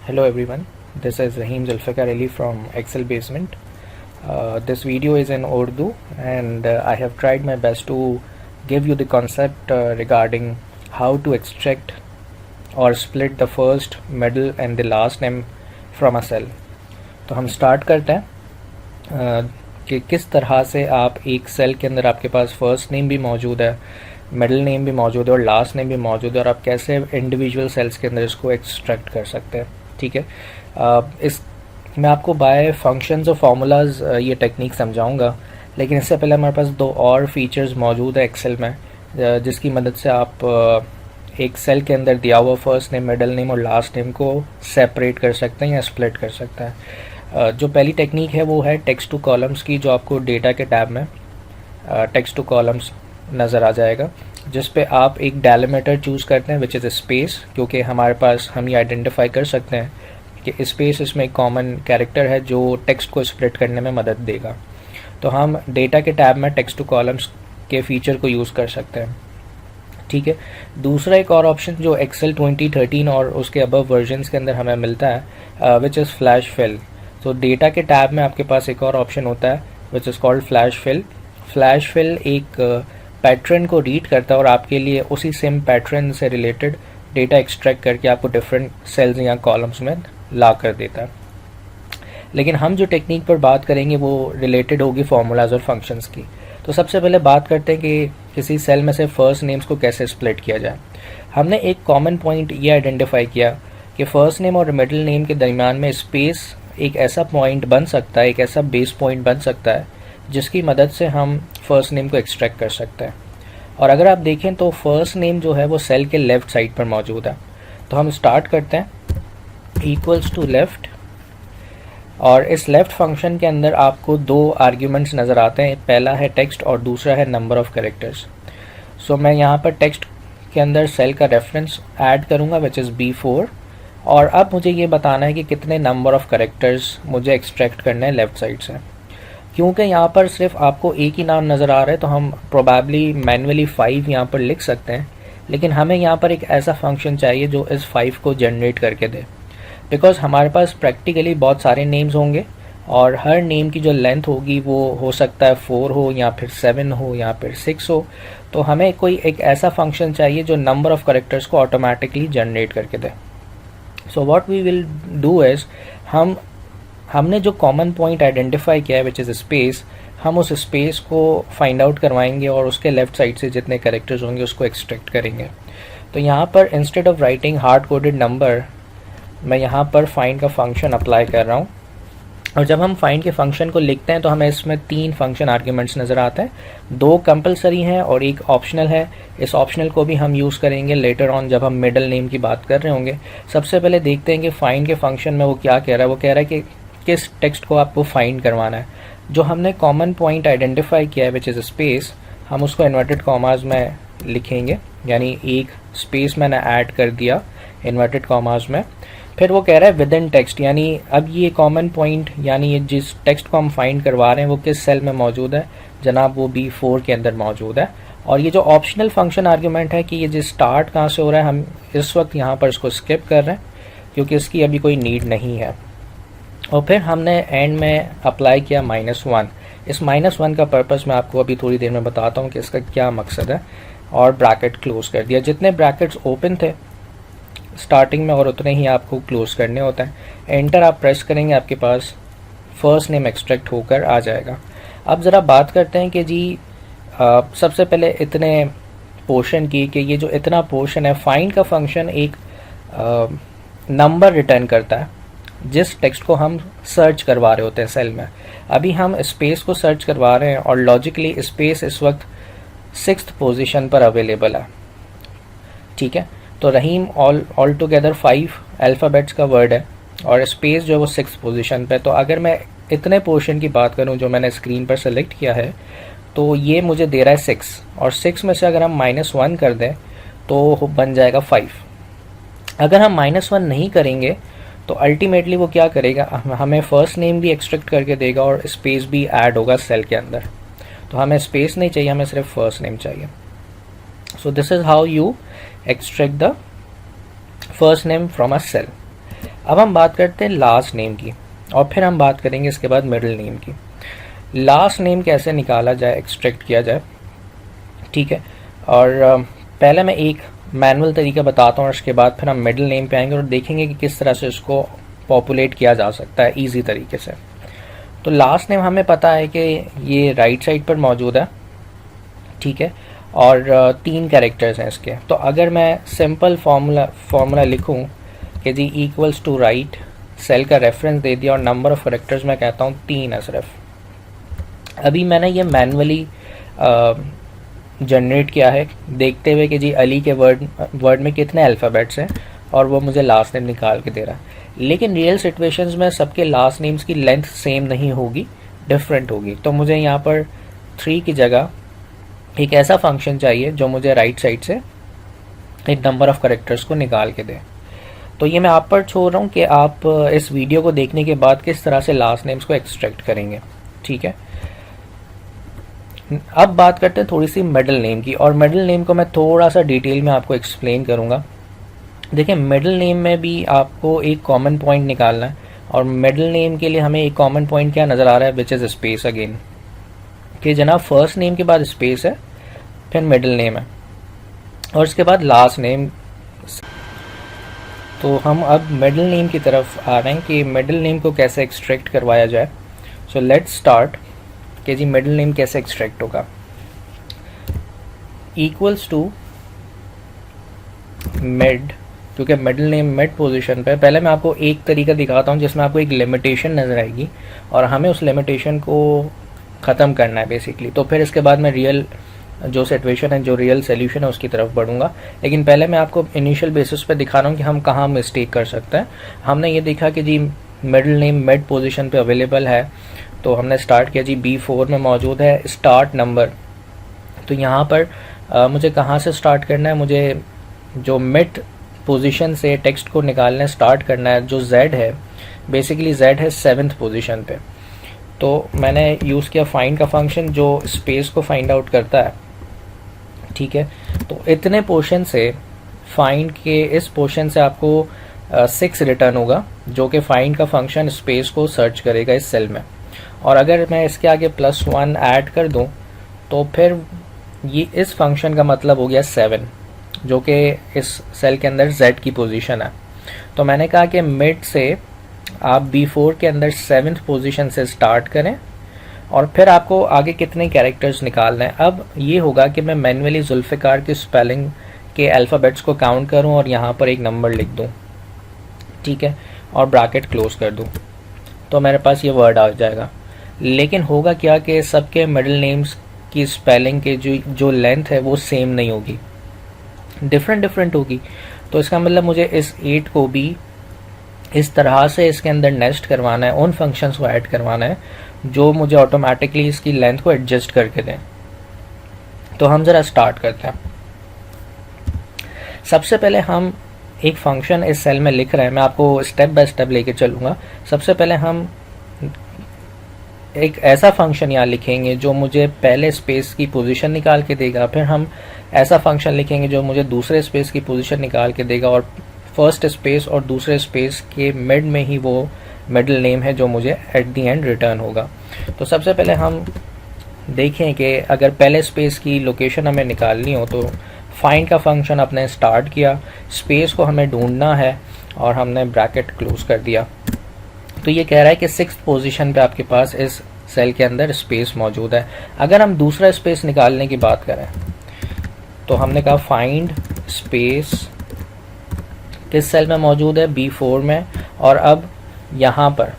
Hello everyone, this is Rahim Zulfikar Ali from Excel Basement. This video is in Urdu and I have tried my best to give you the concept regarding how to extract or split the first, middle and the last name from a cell. तो हम start करते हैं कि किस तरह से आप एक सेल के अंदर आपके पास फर्स्ट नेम भी मौजूद है, मिडिल नेम भी मौजूद है और लास्ट नेम भी मौजूद है और आप कैसे इंडिविजुअल सेल्स के अंदर इसको एक्सट्रैक्ट कर सकते हैं. ठीक है, इस मैं आपको बाय फंक्शंस और फार्मूलाज ये टेक्निक समझाऊंगा, लेकिन इससे पहले हमारे पास दो और फीचर्स मौजूद है एक्सेल में जिसकी मदद से आप एक सेल के अंदर दिया हुआ फर्स्ट नेम, मिडिल नेम और लास्ट नेम को सेपरेट कर सकते हैं या स्प्लिट कर सकते हैं. जो पहली टेक्निक है वो है टेक्स्ट टू कॉलम्स की, जो आपको डेटा के टैब में टेक्स्ट टू कॉलम्स नज़र आ जाएगा, जिस पे आप एक डेलिमीटर चूज़ करते हैं विच इज़ स्पेस, क्योंकि हमारे पास हम ये आइडेंटिफाई कर सकते हैं कि स्पेस इसमें एक कॉमन कैरेक्टर है जो टेक्स्ट को स्प्लिट करने में मदद देगा. तो हम डेटा के टैब में टेक्स्ट टू कॉलम्स के फीचर को यूज़ कर सकते हैं. ठीक है, दूसरा एक और ऑप्शन जो एक्सेल 2013 और उसके अबव वर्जन्स के अंदर हमें मिलता है विच इज़ फ्लैश फिल. तो डेटा के टैब में आपके पास एक और ऑप्शन होता है which is called flash fill. Flash fill एक पैटर्न को रीड करता है और आपके लिए उसी सेम पैटर्न से रिलेटेड डेटा एक्सट्रैक्ट करके आपको डिफरेंट सेल्स या कॉलम्स में ला कर देता है. लेकिन हम जो टेक्निक पर बात करेंगे वो रिलेटेड होगी फार्मूलाज और फंक्शंस की. तो सबसे पहले बात करते हैं कि किसी सेल में से फर्स्ट नेम्स को कैसे स्प्लिट किया जाए. हमने एक कॉमन पॉइंट ये आइडेंटिफाई किया कि फर्स्ट नेम और मिडिल नेम के दरमियान में स्पेस एक ऐसा पॉइंट बन सकता है, एक ऐसा बेस पॉइंट बन सकता है जिसकी मदद से हम फर्स्ट नेम को एक्सट्रैक्ट कर सकते हैं. और अगर आप देखें तो फर्स्ट नेम जो है वो सेल के लेफ़्ट साइड पर मौजूद है. तो हम स्टार्ट करते हैं इक्वल्स टू लेफ़्ट, और इस लेफ़्ट फंक्शन के अंदर आपको दो आर्ग्यूमेंट्स नज़र आते हैं. पहला है टेक्स्ट और दूसरा है नंबर ऑफ़ कैरेक्टर्स. सो मैं यहाँ पर टेक्स्ट के अंदर सेल का रेफरेंस ऐड करूँगा विच इज़ B4, और अब मुझे ये बताना है कि कितने नंबर ऑफ़ कैरेक्टर्स मुझे एक्सट्रैक्ट करने हैं लेफ़्ट साइड से. क्योंकि यहाँ पर सिर्फ आपको एक ही नाम नज़र आ रहा है तो हम प्रोबेबली मैनुअली 5 यहाँ पर लिख सकते हैं, लेकिन हमें यहाँ पर एक ऐसा फंक्शन चाहिए जो इस 5 को जनरेट करके दे, बिकॉज हमारे पास प्रैक्टिकली बहुत सारे नेम्स होंगे और हर नेम की जो लेंथ होगी वो हो सकता है 4 हो या फिर 7 हो या फिर 6 हो. तो हमें कोई एक ऐसा फंक्शन चाहिए जो नंबर ऑफ़ करेक्टर्स को ऑटोमेटिकली जनरेट करके दे. So what we will do is हमने जो कॉमन पॉइंट आइडेंटिफाई किया है विच इज़ स्पेस, हम उस स्पेस को फाइंड आउट करवाएंगे और उसके लेफ़्ट साइड से जितने कैरेक्टर्स होंगे उसको एक्सट्रैक्ट करेंगे. तो यहाँ पर instead of writing hard coded number, मैं यहाँ पर फाइंड का फंक्शन अप्लाई कर रहा हूँ. और जब हम फाइंड के फंक्शन को लिखते हैं तो हमें इसमें 3 फंक्शन आर्ग्यूमेंट्स नज़र आते हैं. 2 कंपलसरी हैं और एक ऑप्शनल है. इस ऑप्शनल को भी हम यूज़ करेंगे लेटर ऑन जब हम मिडिल नेम की बात कर रहे होंगे. सबसे पहले देखते हैं कि फाइंड के फंक्शन में वो क्या कह रहा है. वो कह रहा है कि किस टेक्स्ट को आपको फाइंड करवाना है. जो हमने कॉमन पॉइंट आइडेंटिफाई किया है विच इज़ स्पेस, हम उसको इन्वर्टेड कॉमास में लिखेंगे, यानी एक स्पेस मैंने ऐड कर दिया इन्वर्टेड कॉमास में. फिर वो कह रहा है विद इन टेक्स्ट, यानी अब ये कॉमन पॉइंट यानी ये जिस टेक्स्ट को हम फाइंड करवा रहे हैं वो किस सेल में मौजूद है, जनाब वो B4 के अंदर मौजूद है. और ये जो ऑप्शनल फंक्शन आर्ग्यूमेंट है कि ये जिस स्टार्ट कहाँ से हो रहा है, हम इस वक्त यहाँ पर इसको स्किप कर रहे हैं क्योंकि इसकी अभी कोई नीड नहीं है. और फिर हमने एंड में अप्लाई किया -1. इस -1 का पर्पस मैं आपको अभी थोड़ी देर में बताता हूँ कि इसका क्या मकसद है. और ब्रैकेट क्लोज कर दिया. जितने ब्रैकेट्स ओपन थे स्टार्टिंग में और उतने ही आपको क्लोज करने होते हैं. एंटर आप प्रेस करेंगे, आपके पास फर्स्ट नेम एक्सट्रैक्ट होकर आ जाएगा. अब ज़रा बात करते हैं कि जी सबसे पहले इतने पोर्शन की कि ये जो इतना पोर्शन है, फाइंड का फंक्शन एक नंबर रिटर्न करता है जिस टेक्स्ट को हम सर्च करवा रहे होते हैं सेल में. अभी हम स्पेस को सर्च करवा रहे हैं और लॉजिकली स्पेस इस वक्त 6th पोजीशन पर अवेलेबल है. ठीक है, तो रहीम ऑल टुगेदर 5 अल्फ़ाबेट्स का वर्ड है और स्पेस जो है वो 6th पोजीशन पे. तो अगर मैं इतने पोर्शन की बात करूं जो मैंने स्क्रीन पर सेलेक्ट किया है तो ये मुझे दे रहा है 6, और 6 में से अगर हम -1 कर दें तो बन जाएगा 5. अगर हम -1 नहीं करेंगे तो अल्टीमेटली वो क्या करेगा, हमें फर्स्ट नेम भी एक्सट्रैक्ट करके देगा और स्पेस भी ऐड होगा सेल के अंदर. तो हमें स्पेस नहीं चाहिए, हमें सिर्फ फर्स्ट नेम चाहिए. So this is how you extract the first name from a cell. अब हम बात करते हैं लास्ट नेम की, और फिर हम बात करेंगे इसके बाद मिडिल नेम की। लास्ट नेम कैसे निकाला जाए, एक्सट्रैक्ट किया जाए, ठीक है। और पहले मैं एक मैनुअल तरीका बताता हूँ और उसके बाद फिर हम मिडिल नेम पे आएंगे और देखेंगे कि किस तरह से इसको पॉपुलेट किया जा सकता है ईजी तरीके से। तो लास्ट नेम हमें पता है कि ये राइट साइड पर मौजूद है, ठीक है, और 3 कैरेक्टर्स हैं इसके। तो अगर मैं सिंपल फार्मूला लिखूं कि G equals to right, cell का रेफरेंस दे दिया और नंबर ऑफ कैरेक्टर्स मैं कहता हूँ 3 है सिर्फ। अभी मैंने ये मैनुअली जनरेट किया है देखते हुए कि जी अली के वर्ड में कितने अल्फ़ाबेट्स हैं, और वो मुझे लास्ट नेम निकाल के दे रहा है। लेकिन रियल सिचुएशंस में सबके लास्ट नेम्स की लेंथ सेम नहीं होगी, डिफरेंट होगी। तो मुझे यहाँ पर 3 की जगह एक ऐसा फंक्शन चाहिए जो मुझे राइट साइड से एक नंबर ऑफ कैरेक्टर्स को निकाल के दे। तो ये मैं आप पर छोड़ रहा हूँ कि आप इस वीडियो को देखने के बाद किस तरह से लास्ट नेम्स को एक्सट्रैक्ट करेंगे, ठीक है। अब बात करते हैं थोड़ी सी मिडिल नेम की, और मिडिल नेम को मैं थोड़ा सा डिटेल में आपको एक्सप्लेन करूँगा। देखिए, मिडिल नेम में भी आपको एक कॉमन पॉइंट निकालना है, और मिडिल नेम के लिए हमें एक कॉमन पॉइंट क्या नज़र आ रहा है, विच इज़ स्पेस अगेन, कि जनाब फर्स्ट नेम के बाद स्पेस है, फिर मिडिल नेम है, और उसके बाद लास्ट नेम। तो हम अब मिडिल नेम की तरफ आ रहे हैं कि मिडिल नेम को कैसे एक्सट्रैक्ट करवाया जाए। सो लेट्स स्टार्ट कि जी मिडिल नेम कैसे एक्सट्रैक्ट होगा। इक्वल्स टू मिड, क्योंकि मिडिल नेम मिड पोजीशन पे। पहले मैं आपको एक तरीका दिखाता हूँ जिसमें आपको एक लिमिटेशन नज़र आएगी और हमें उस लिमिटेशन को ख़त्म करना है बेसिकली। तो फिर इसके बाद मैं रियल जो सिचुएशन है, जो रियल सोल्यूशन है, उसकी तरफ बढ़ूंगा। लेकिन पहले मैं आपको इनिशियल बेसिस पे दिखा रहा हूँ कि हम कहाँ मिस्टेक कर सकते हैं। हमने ये देखा कि जी मिडिल नेम मिड पोजीशन पे अवेलेबल है, तो हमने स्टार्ट किया जी B4 में मौजूद है स्टार्ट नंबर। तो यहाँ पर मुझे कहाँ से स्टार्ट करना है, मुझे जो मिड पोजीशन से टेक्स्ट को निकालना स्टार्ट करना है। जो Z है, बेसिकली Z है 7th पोजीशन पे। तो मैंने यूज़ किया फाइंड का फंक्शन जो स्पेस को फाइंड आउट करता है, ठीक है। तो इतने पोर्शन से फाइंड के इस पोर्शन से आपको 6 रिटर्न होगा, जो कि फाइंड का फंक्शन स्पेस को सर्च करेगा इस सेल में। और अगर मैं इसके आगे +1 ऐड कर दूं तो फिर ये इस फंक्शन का मतलब हो गया 7, जो कि इस सेल के अंदर Z की पोजीशन है। तो मैंने कहा कि मिड से आप B4 के अंदर 7th पोजीशन से स्टार्ट करें और फिर आपको आगे कितने कैरेक्टर्स निकालने हैं। अब ये होगा कि मैं मैन्युअली जुल्फ़िकार की स्पेलिंग के अल्फ़ाबेट्स को काउंट करूं और यहाँ पर एक नंबर लिख दूं, ठीक है, और ब्रैकेट क्लोज कर दूं, तो मेरे पास ये वर्ड आ जाएगा। लेकिन होगा क्या कि सबके मिडिल नेम्स की स्पेलिंग के जो लेंथ है वो सेम नहीं होगी, डिफरेंट होगी। तो इसका मतलब मुझे इस 8 को भी इस तरह से इसके अंदर नेस्ट करवाना है, उन फंक्शंस को ऐड करवाना है जो मुझे ऑटोमेटिकली इसकी लेंथ को एडजस्ट करके दें। तो हम ज़रा स्टार्ट करते हैं। सबसे पहले हम एक फंक्शन इस सेल में लिख रहे हैं, मैं आपको स्टेप बाय स्टेप लेके चलूँगा। सबसे पहले हम एक ऐसा फंक्शन यहाँ लिखेंगे जो मुझे पहले स्पेस की पोजीशन निकाल के देगा, फिर हम ऐसा फंक्शन लिखेंगे जो मुझे दूसरे स्पेस की पोजीशन निकाल के देगा, और फर्स्ट स्पेस और दूसरे स्पेस के मिड में ही वो मिडिल नेम है जो मुझे एट दी एंड रिटर्न होगा। तो सबसे पहले हम देखें कि अगर पहले स्पेस की लोकेशन हमें निकालनी हो तो फाइंड का फंक्शन अपने स्टार्ट किया, स्पेस को हमें ढूंढना है और हमने ब्रैकेट क्लोज कर दिया। तो ये कह रहा है कि 6th पोजीशन पे आपके पास इस सेल के अंदर स्पेस मौजूद है। अगर हम दूसरा स्पेस निकालने की बात करें तो हमने कहा फाइंड स्पेस किस सेल में मौजूद है, B4 में। और अब यहाँ पर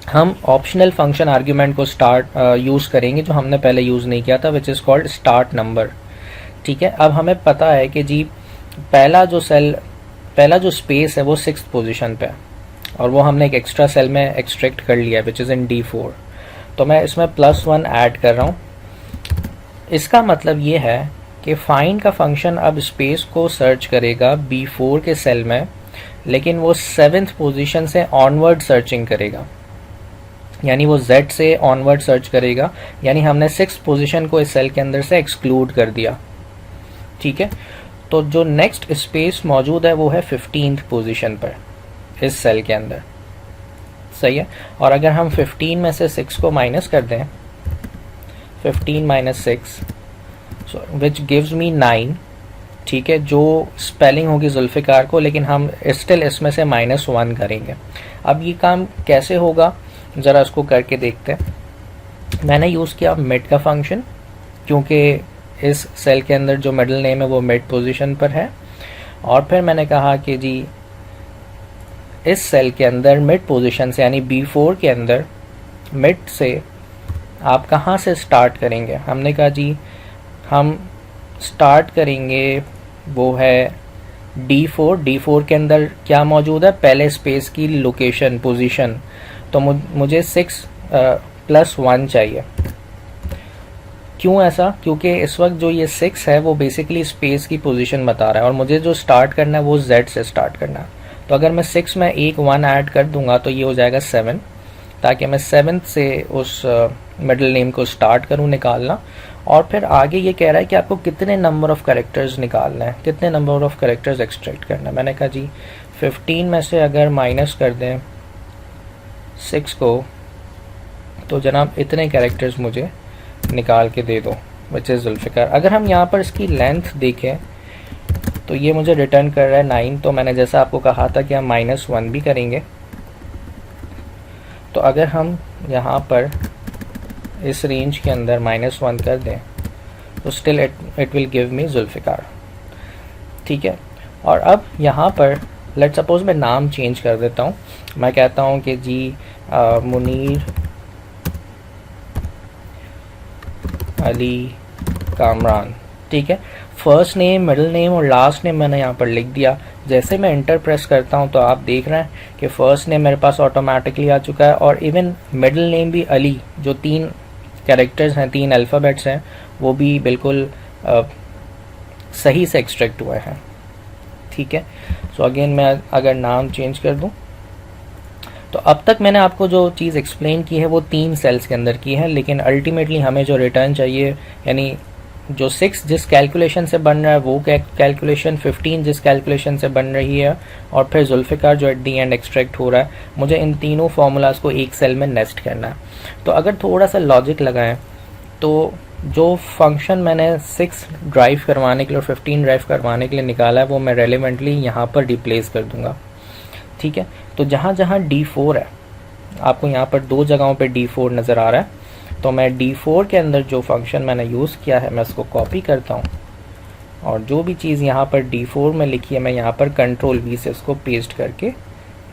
हम ऑप्शनल फंक्शन आर्ग्यूमेंट को यूज़ करेंगे जो हमने पहले यूज़ नहीं किया था, विच इज़ कॉल्ड स्टार्ट नंबर, ठीक है। अब हमें पता है कि जी पहला जो स्पेस है वो 6th पोजीशन पे है और वो हमने एक एक्स्ट्रा सेल में एक्सट्रैक्ट कर लिया है विच इज़ इन D4। तो मैं इसमें +1 ऐड कर रहा हूँ। इसका मतलब ये है कि फाइंड का फंक्शन अब स्पेस को सर्च करेगा B4 के सेल में, लेकिन वो 7th पोजीशन से ऑनवर्ड सर्चिंग करेगा, यानी वो Z से ऑनवर्ड सर्च करेगा, यानी हमने 6th पोजीशन को इस सेल के अंदर से एक्सक्लूड कर दिया, ठीक है। तो जो नेक्स्ट स्पेस मौजूद है वो है 15th पोजीशन पर, इस सेल के अंदर, सही है। और अगर हम 15 में से 6 को माइनस कर दें, 15 माइनस 6 विच गिव्स मी 9, ठीक है, जो स्पेलिंग होगी जुल्फ़िकार को, लेकिन हम स्टिल इसमें से -1 करेंगे। अब ये काम कैसे होगा, ज़रा इसको करके देखते हैं। मैंने यूज़ किया मिड का फंक्शन, क्योंकि इस सेल के अंदर जो मिडिल नेम है वो मिड पोजीशन पर है। और फिर मैंने कहा कि जी इस सेल के अंदर मिड पोजीशन से, यानी B4 के अंदर मिड से आप कहाँ से स्टार्ट करेंगे। हमने कहा जी हम स्टार्ट करेंगे, वो है D4 के अंदर क्या मौजूद है, पहले स्पेस की लोकेशन पोजीशन, तो मुझे 6 + 1 चाहिए। क्यों ऐसा, क्योंकि इस वक्त जो ये 6 है वो बेसिकली स्पेस की पोजीशन बता रहा है, और मुझे जो स्टार्ट करना है वो Z से स्टार्ट करना है। तो अगर मैं 6 में एक 1 ऐड कर दूंगा तो ये हो जाएगा 7, ताकि मैं 7 से उस मिडिल नेम को स्टार्ट करूं निकालना। और फिर आगे ये कह रहा है कि आपको कितने नंबर ऑफ कैरेक्टर्स निकालना है, कितने नंबर ऑफ कैरेक्टर्स एक्सट्रैक्ट करना है। मैंने कहा जी 15 में से अगर माइनस कर दें 6 को, तो जनाब इतने कैरेक्टर्स मुझे निकाल के दे दो, विच इज़ जुल्फ़िकार। अगर हम यहाँ पर इसकी लेंथ देखें तो ये मुझे रिटर्न कर रहा है 9, तो मैंने जैसा आपको कहा था कि हम -1 भी करेंगे। तो अगर हम यहाँ पर इस रेंज के अंदर -1 कर दें तो still it will give me Zulfikar, ठीक है। और अब यहाँ पर लेट सपोज मैं नाम चेंज कर देता हूँ, मैं कहता हूँ कि जी मुनीर अली कामरान, ठीक है। फर्स्ट नेम, मिडिल नेम और लास्ट नेम मैंने यहाँ पर लिख दिया। जैसे मैं एंटर प्रेस करता हूँ तो आप देख रहे हैं कि फ़र्स्ट नेम मेरे पास ऑटोमेटिकली आ चुका है, और इवन मिडिल नेम भी अली, जो 3 कैरेक्टर्स हैं, 3 अल्फ़ाबेट्स हैं, वो भी बिल्कुल सही से एक्सट्रैक्ट हुए हैं, ठीक है। सो अगेन मैं अगर नाम चेंज कर दूं, तो अब तक मैंने आपको जो चीज़ एक्सप्लेन की है वो 3 सेल्स के अंदर की है, लेकिन अल्टीमेटली हमें जो रिटर्न चाहिए, यानी जो 6 जिस कैलकुलेशन से बन रहा है वो कैलकुलेशन, 15 जिस कैलकुलेशन से बन रही है, और फिर जुल्फ़िकार जो एट दी एंड एक्सट्रैक्ट हो रहा है, मुझे इन तीनों फार्मूलाज को एक सेल में नेस्ट करना है। तो अगर थोड़ा सा लॉजिक लगाएं तो जो फंक्शन मैंने 6 ड्राइव करवाने के लिए और 15 ड्राइव करवाने के लिए निकाला है वो मैं रेलिवेंटली यहाँ पर रिप्लेस कर दूंगा, ठीक है। तो जहाँ जहाँ D4 है, आपको यहाँ पर 2 जगहों पे D4 नज़र आ रहा है, तो मैं D4 के अंदर जो फंक्शन मैंने यूज़ किया है मैं उसको कॉपी करता हूँ, और जो भी चीज़ यहाँ पर D4 में लिखी है मैं यहाँ पर Ctrl V से उसको पेस्ट करके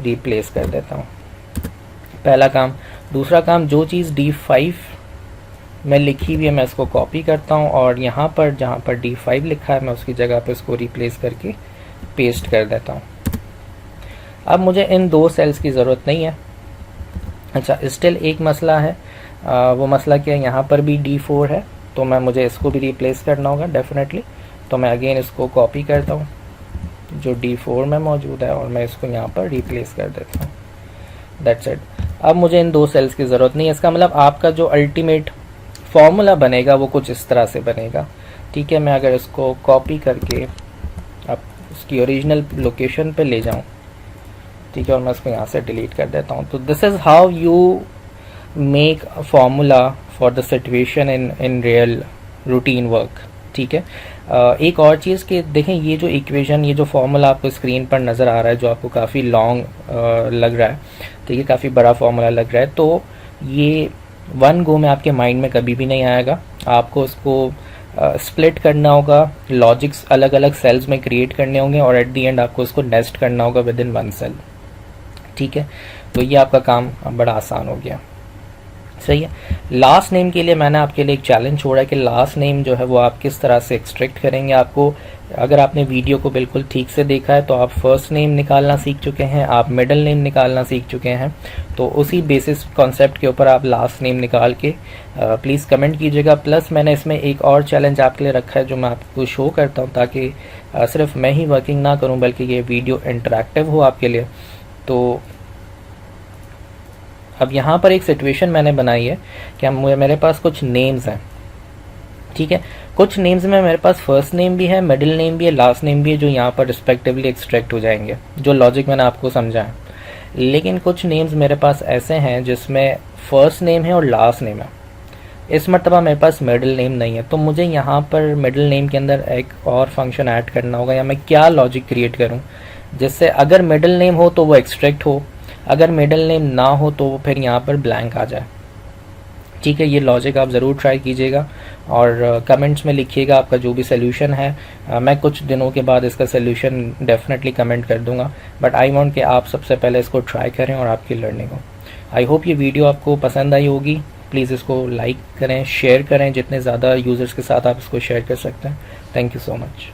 रिप्लेस कर देता हूँ। पहला काम। दूसरा काम, जो चीज़ D5 में लिखी हुई है मैं इसको कॉपी करता हूँ, और यहाँ पर जहाँ पर D5 लिखा है मैं उसकी जगह पर इसको रिप्लेस करके पेस्ट कर देता हूँ। अब मुझे इन 2 सेल्स की ज़रूरत नहीं है। अच्छा, स्टिल एक मसला है, वो मसला क्या है, यहाँ पर भी D4 है, तो मुझे इसको भी रिप्लेस करना होगा डेफिनेटली। तो मैं अगेन इसको कॉपी करता हूँ जो D4 में मौजूद है, और मैं इसको यहाँ पर रिप्लेस कर देता हूँ। That's it. अब मुझे इन 2 सेल्स की ज़रूरत नहीं है। इसका मतलब आपका जो अल्टीमेट फॉर्मूला बनेगा वो कुछ इस तरह से बनेगा, ठीक है। मैं अगर इसको कॉपी करके अब उसकी ओरिजिनल लोकेशन पे ले जाऊँ, ठीक है, और मैं इसको यहाँ से डिलीट कर देता हूँ। तो this is how you make a formula for the situation in real routine work, ठीक है। एक और चीज़ कि देखें, ये जो इक्वेशन, ये जो फॉर्मूला आपको स्क्रीन पर नज़र आ रहा है, जो आपको काफ़ी लॉन्ग लग रहा है, ठीक है, काफ़ी बड़ा फॉर्मूला लग रहा है, तो ये 1 गो में आपके माइंड में कभी भी नहीं आएगा। आपको उसको स्प्लिट करना होगा, लॉजिक्स अलग अलग सेल्स में क्रिएट करने होंगे, और एट दी एंड आपको उसको नेस्ट करना होगा विद इन 1 सेल, ठीक है। तो ये आपका काम बड़ा आसान हो गया, सही है। लास्ट नेम के लिए मैंने आपके लिए एक चैलेंज छोड़ा है कि लास्ट नेम जो है वो आप किस तरह से एक्सट्रैक्ट करेंगे। आपको, अगर आपने वीडियो को बिल्कुल ठीक से देखा है तो आप फर्स्ट नेम निकालना सीख चुके हैं, आप मिडिल नेम निकालना सीख चुके हैं, तो उसी बेसिस कॉन्सेप्ट के ऊपर आप लास्ट नेम निकाल के प्लीज़ कमेंट कीजिएगा। प्लस मैंने इसमें एक और चैलेंज आपके लिए रखा है जो मैं आपको शो करता हूँ, ताकि सिर्फ मैं ही वर्किंग ना करूँ बल्कि ये वीडियो इंटरेक्टिव हो आपके लिए। तो अब यहाँ पर एक सिचुएशन मैंने बनाई है कि मेरे पास कुछ नेम्स हैं, ठीक है। कुछ नेम्स में मेरे पास फर्स्ट नेम भी है, मिडिल नेम भी है, लास्ट नेम भी है, जो यहाँ पर रिस्पेक्टिवली एक्सट्रैक्ट हो जाएंगे, जो लॉजिक मैंने आपको समझाया। लेकिन कुछ नेम्स मेरे पास ऐसे हैं जिसमें फर्स्ट नेम है और लास्ट नेम है। इस मरतबा मेरे पास मिडिल नेम नहीं है, तो मुझे यहाँ पर मिडिल नेम के अंदर एक और फंक्शन ऐड करना होगा, या मैं क्या लॉजिक क्रिएट करूँ जिससे अगर मिडिल नेम हो तो वो एक्सट्रैक्ट हो, अगर मिडिल नेम ना हो तो वो फिर यहाँ पर ब्लैंक आ जाए। ठीक है, ये लॉजिक आप ज़रूर ट्राई कीजिएगा और कमेंट्स में लिखिएगा आपका जो भी सोल्यूशन है। मैं कुछ दिनों के बाद इसका सोल्यूशन डेफिनेटली कमेंट कर दूंगा, बट आई वांट कि आप सबसे पहले इसको ट्राई करें और आपकी लर्निंग हो। आई होप ये वीडियो आपको पसंद आई होगी। प्लीज़ इसको लाइक करें, शेयर करें, जितने ज़्यादा यूज़र्स के साथ आप इसको शेयर कर सकते हैं। Thank you so much.